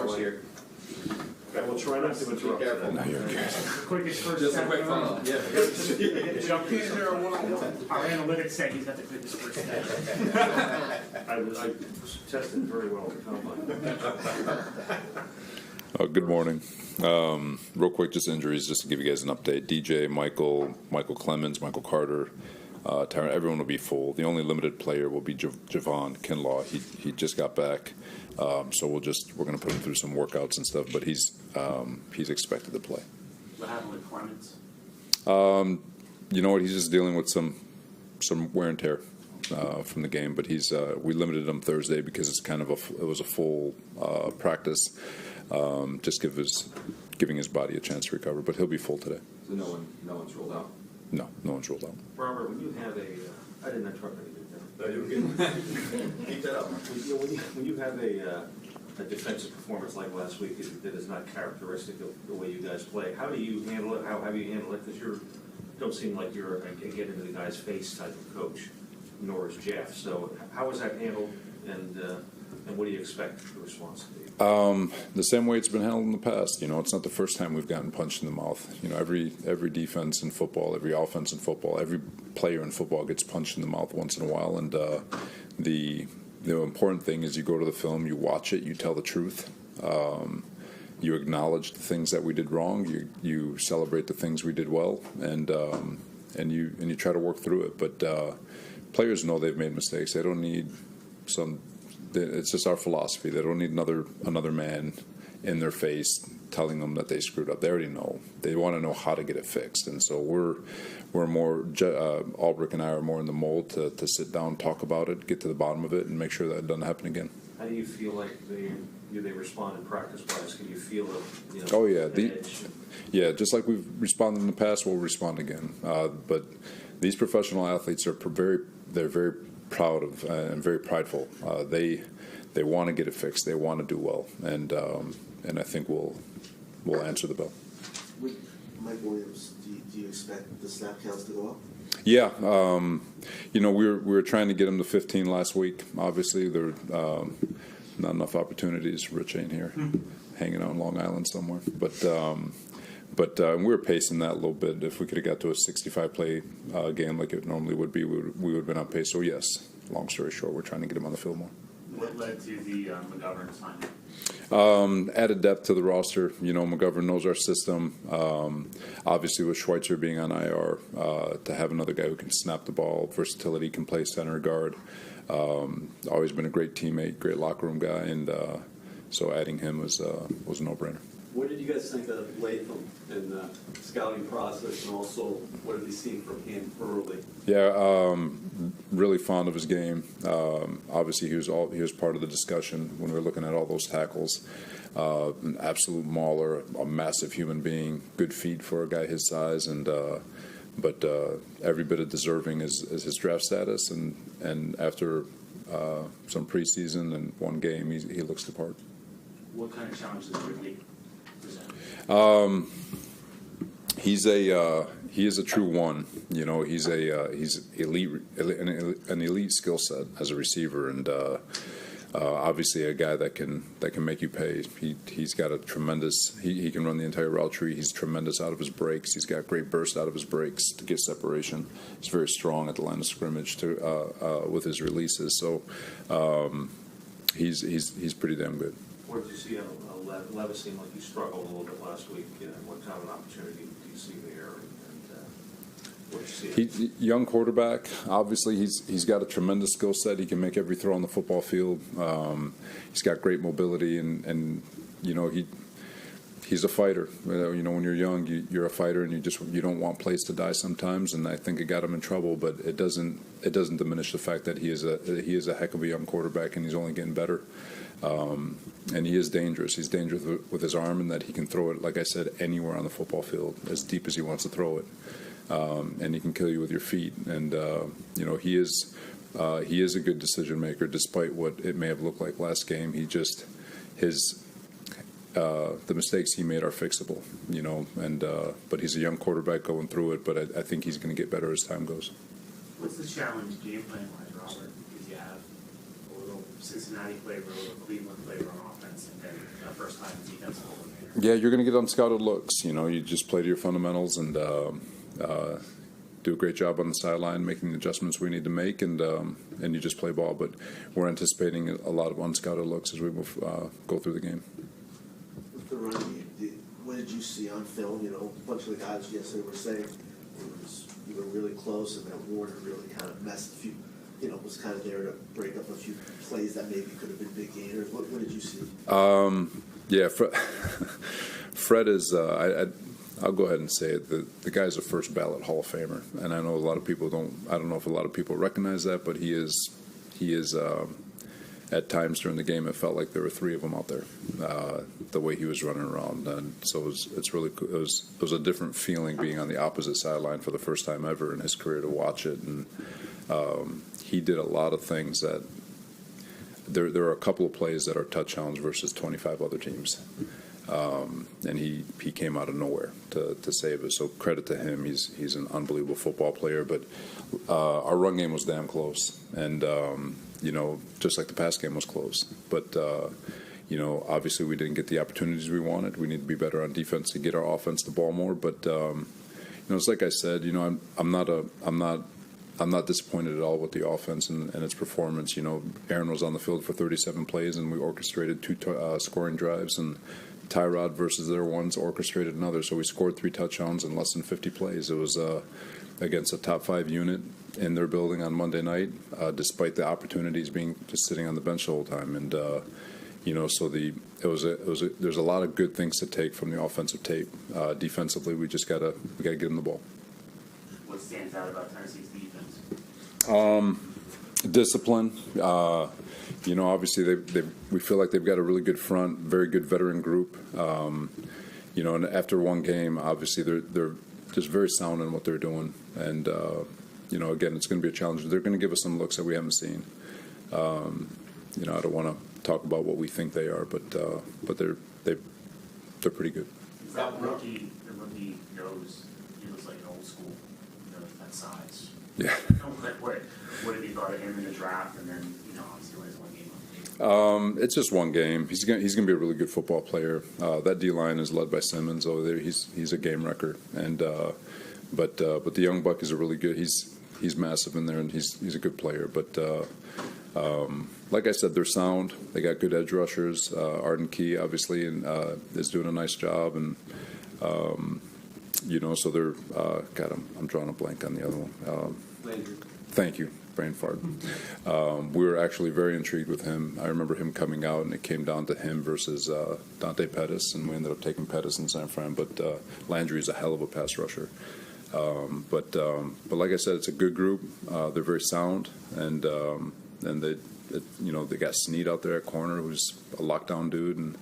cars here. Okay, we'll try not to interrupt. Careful. No, you're okay. Quickest first Just a step quick ever. follow-up. Yeah. Jump in there one-on-one. Our analytics say he's got the quickest first step. I tested very well at the combine. Good morning. Real quick, just injuries, just to give you guys an update. DJ, Michael Clemens, Michael Carter, Tyron, everyone will be full. The only limited player will be Javon Kinlaw. He just got back, so we're going to put him through some workouts and stuff. But he's expected to play. What happened with Clemens? You know what? He's just dealing with some wear and tear from the game. But we limited him Thursday because it was a full practice. Just giving his body a chance to recover, but he'll be full today. So no one's ruled out? No one's ruled out. Robert, when you have I didn't interrupt anything. No, you're good. Keep that up. When you have a defensive performance like last week that is not characteristic of the way you guys play, how do you handle it? How have you handled it? Because you don't seem like you're a get into the guy's face type of coach, nor is Jeff. So how is that handled, and what do you expect the response to be? The same way it's been handled in the past. It's not the first time we've gotten punched in the mouth. Every defense in football, every offense in football, every player in football gets punched in the mouth once in a while. And the important thing is you go to the film, you watch it, you tell the truth. You acknowledge the things that we did wrong. You celebrate the things we did well, and you try to work through it. But players know they've made mistakes. They don't need it's just our philosophy. They don't need another man in their face telling them that they screwed up. They already know. They want to know how to get it fixed. And so we're more, Albrecht and I are more in the mold to sit down, talk about it, get to the bottom of it, and make sure that it doesn't happen again. How do you feel like they respond in practice-wise? Can you feel it? Oh, yeah. Edge? Yeah, just like we've responded in the past, we'll respond again. But these professional athletes are very proud of and very prideful. They want to get it fixed. They want to do well, and I think we'll answer the bell. With Mike Williams, do you expect the snap counts to go up? Yeah, we were trying to get him to 15 last week. Obviously, there not enough opportunities. Rich ain't here, hanging out in Long Island somewhere, but we were pacing that a little bit. If we could have got to a 65-play game like it normally would be, we would have been on pace. So, yes, long story short, we're trying to get him on the field more. What led to the McGovern assignment? Added depth to the roster. McGovern knows our system. Obviously, with Schweitzer being on IR, to have another guy who can snap the ball, versatility, can play center guard. Always been a great teammate, great locker room guy, and so adding him was a no-brainer. What did you guys think of Latham in the scouting process, and also what have you seen from him early? Yeah, really fond of his game. Obviously, he was part of the discussion when we were looking at all those tackles. An absolute mauler, a massive human being, good feet for a guy his size, but every bit of deserving is his draft status. And after some preseason and one game, he looks the part. What kind of challenges would we present? He is a true one. He's elite, an elite skill set as a receiver, and obviously a guy that can make you pay. He's got a tremendous. He can run the entire route tree. He's tremendous out of his breaks. He's got great burst out of his breaks to get separation. He's very strong at the line of scrimmage with his releases. So he's pretty damn good. Where did you see Levis seemed like he struggled a little bit last week? What kind of an opportunity do you see there? And what did you see? Young quarterback. Obviously, he's got a tremendous skill set. He can make every throw on the football field. He's got great mobility, and he's a fighter. When you're young, you're a fighter, and you don't want plays to die sometimes. And I think it got him in trouble, but it doesn't diminish the fact that he is a heck of a young quarterback, and he's only getting better. And he is dangerous. He's dangerous with his arm, and that he can throw it, like I said, anywhere on the football field, as deep as he wants to throw it. And he can kill you with your feet. And he is a good decision maker, despite what it may have looked like last game. The mistakes he made are fixable, but he's a young quarterback going through it. But I think he's going to get better as time goes. What's the challenge game plan-wise, Robert? Because you have a little Cincinnati playbook or Cleveland playbook on offense, and then a first-time defensive coordinator. Yeah, you're going to get unscouted looks. You just play to your fundamentals and do a great job on the sideline, making the adjustments we need to make, and you just play ball. But we're anticipating a lot of unscouted looks as we move, go through the game. With the run game, what did you see on film? A bunch of the guys yesterday were saying you were really close, and that Warner really kind of messed a few. Was kind of there to break up a few plays that maybe could have been big gainers. What did you see? Yeah, Fred is. I'll go ahead and say it. The guy's a first ballot Hall of Famer, and I know a lot of people don't. I don't know if a lot of people recognize that, but he is. At times during the game, it felt like there were three of them out there. The way he was running around, and so it's really. It was a different feeling being on the opposite sideline for the first time ever in his career to watch it, and he did a lot of things that. There are a couple of plays that are touchdowns versus 25 other teams. And he came out of nowhere to save us. So credit to him. He's an unbelievable football player. But our run game was damn close, and just like the pass game was close. But obviously we didn't get the opportunities we wanted. We need to be better on defense to get our offense the ball more. But it's like I said. I'm not disappointed at all with the offense and its performance. Aaron was on the field for 37 plays, and we orchestrated two scoring drives, and Tyrod versus their ones orchestrated another. So we scored 3 touchdowns in less than 50 plays. It was against a top 5 unit in their building on Monday night, despite the opportunities being just sitting on the bench the whole time. And so there's a lot of good things to take from the offensive tape. Defensively, we gotta get them the ball. What stands out about Tennessee's defense? Discipline. Obviously we feel like they've got a really good front, very good veteran group. And after one game, obviously they're just very sound in what they're doing. And again, it's going to be a challenge. They're going to give us some looks that we haven't seen. I don't want to talk about what we think they are, but they're pretty good. The rookie knows he looks like an old school, that size. Yeah. What have you thought of him in the draft, and then obviously when his one game on tape? It's just one game. He's gonna be a really good football player. That D line is led by Simmons over there. He's a game wrecker, and but the young buck is a really good. He's massive in there, and he's a good player. But like I said, they're sound. They got good edge rushers. Arden Key obviously and is doing a nice job, and so they're. God, I'm drawing a blank on the other one. Thank you. Brain fart. We were actually very intrigued with him. I remember him coming out, and it came down to him versus Dante Pettis, and we ended up taking Pettis in San Fran. But Landry is a hell of a pass rusher. But like I said, it's a good group. They're very sound, and they got Snead out there at corner, who's a lockdown dude, and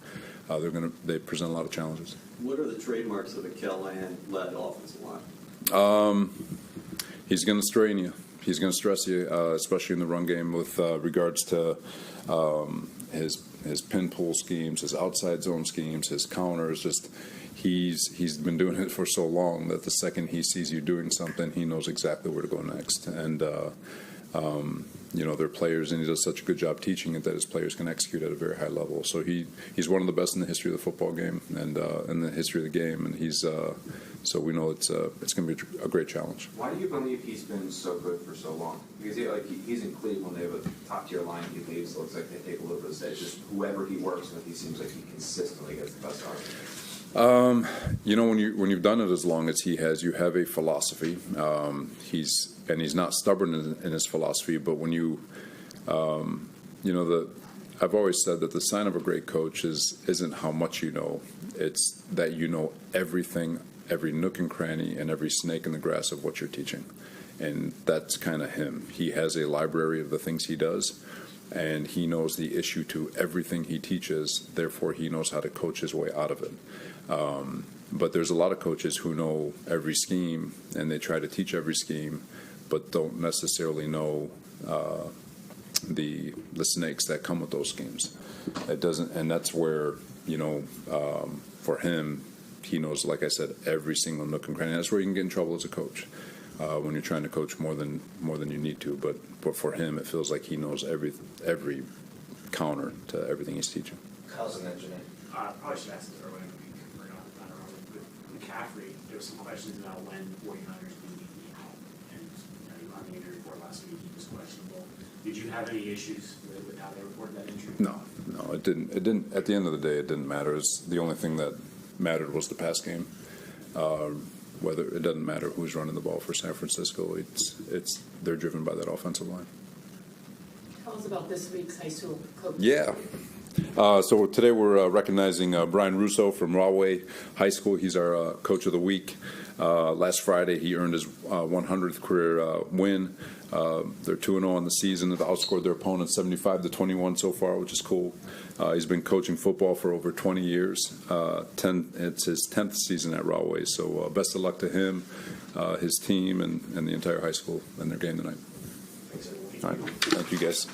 they present a lot of challenges. What are the trademarks of a Callahan-led offensive line? He's going to strain you. He's going to stress you, especially in the run game with regards to his pin pull schemes, his outside zone schemes, his counters. Just he's been doing it for so long that the second he sees you doing something, he knows exactly where to go next. And they're players, and he does such a good job teaching it that his players can execute at a very high level. So he's one of the best in the history of the football game and in the history of the game, and so we know it's going to be a great challenge. Why do you believe he's been so good for so long? Because he's in Cleveland, they have a top-tier line, he leaves, it looks like they take a little bit of stage. Just whoever he works with, he seems like he consistently gets the best out of it. When you've done it as long as he has, you have a philosophy. He's not stubborn in his philosophy, but when I've always said that the sign of a great coach isn't how much you know, it's that you know everything, every nook and cranny, and every snake in the grass of what you're teaching. And that's kind of him. He has a library of the things he does, and he knows the issue to everything he teaches, therefore he knows how to coach his way out of it. But there's a lot of coaches who know every scheme, and they try to teach every scheme, but don't necessarily know the snakes that come with those schemes. It doesn't, and that's where for him, he knows, like I said, every single nook and cranny. That's where you can get in trouble as a coach when you're trying to coach more than you need to. But for him, it feels like he knows every counter to everything he's teaching. How's an engineer? Probably should ask this earlier, we forgot, I don't know, with McCaffrey, there was some questions about when 49ers would need to be out. And, on the injury report last week, he was questionable. Did you have any issues with how they reported that injury? No, it didn't. It didn't. At the end of the day, it didn't matter. The only thing that mattered was the pass game. Whether it doesn't matter who's running the ball for San Francisco, they're driven by that offensive line. Tell us about this week's high school coach. Yeah. So today we're recognizing Brian Russo from Rahway High School. He's our Coach of the Week. Last Friday, he earned his 100th career win. They're 2-0 on the season. They've outscored their opponents 75-21 so far, which is cool. He's been coaching football for over 20 years. It's his 10th season at Rahway. So best of luck to him, his team, and the entire high school in their game tonight. Thanks, everyone. All right. Thank you, guys.